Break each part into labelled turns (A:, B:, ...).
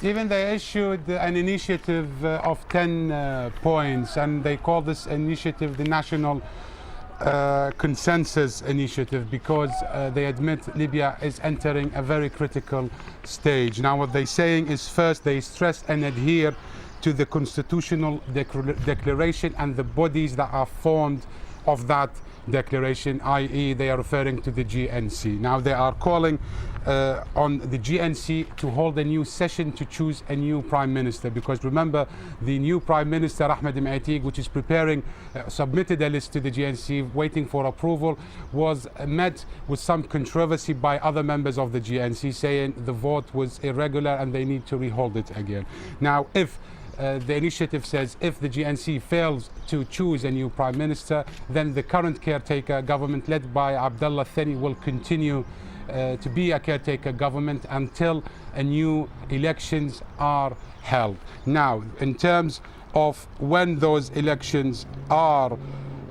A: Stephen, they issued an initiative of 10 points, and they call this initiative the National Consensus Initiative because they admit Libya is entering a very critical stage. Now, what they're saying is, first, they stress and adhere to the constitutional declaration and the bodies that are formed of that declaration, i.e. they are referring to the GNC. Now they are calling on the GNC to hold a new session to choose a new prime minister, because remember, the new prime minister Ahmed Maitig, which is preparing, submitted a list to the GNC waiting for approval, was met with some controversy by other members of the GNC, saying the vote was irregular and they need to rehold it again. Now, if the initiative says if the GNC fails to choose a new prime minister, then the current caretaker government led by Abdullah Thani will continue to be a caretaker government until a new elections are held. Now, in terms of when those elections are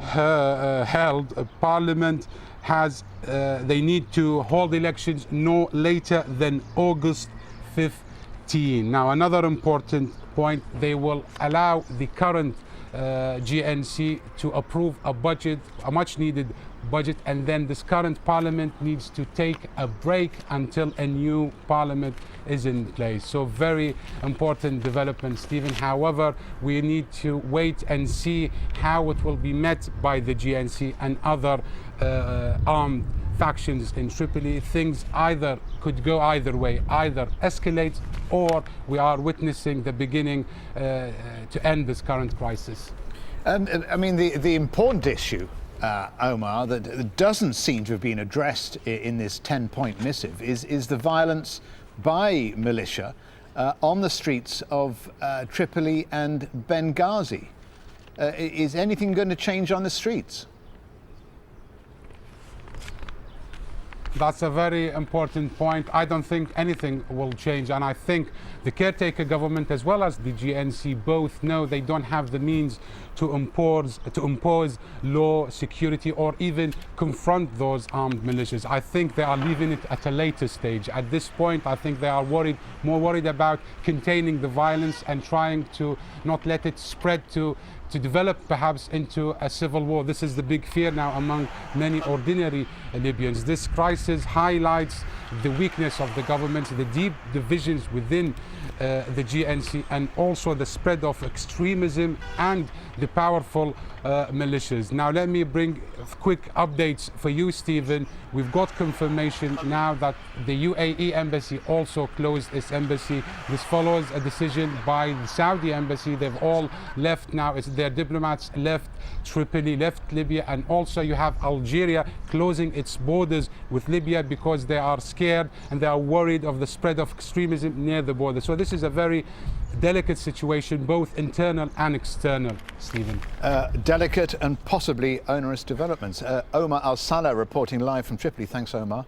A: held, Parliament has they need to hold elections no later than August 15. Now, another important point, they will allow the current GNC to approve a budget, a much needed budget, and then this current parliament needs to take a break until a new parliament is in place. So very important development, Stephen. However, we need to wait and see how it will be met by the GNC and other armed factions in Tripoli. Things could go either way, either escalate, or we are witnessing the beginning to end this current crisis.
B: I mean, the important issue, Omar, that doesn't seem to have been addressed in this 10-point missive is the violence by militia on the streets of Tripoli and Benghazi. Is anything going to change on the streets?
A: That's a very important point. I don't think anything will change, and I think the caretaker government as well as the GNC both know they don't have the means to impose law, security, or even confront those armed militias. I think they are leaving it at a later stage. At this point, I think they are more worried about containing the violence and trying to not let it spread to develop perhaps into a civil war. This is the big fear now among many ordinary Libyans. This crisis highlights the weakness of the government, the deep divisions within the GNC, and also the spread of extremism and the powerful militias. Now let me bring quick updates for you, Stephen. We've got confirmation now that the UAE embassy also closed its embassy. This follows a decision by the Saudi embassy. They've all left now. Their diplomats left Tripoli, left Libya, and also you have Algeria closing its borders with Libya because they are scared and they are worried of the spread of extremism near the border. So this is a very delicate situation, both internal and external, Stephen.
B: Delicate and possibly onerous developments. Omar Al Saleh reporting live from Tripoli. Thanks, Omar.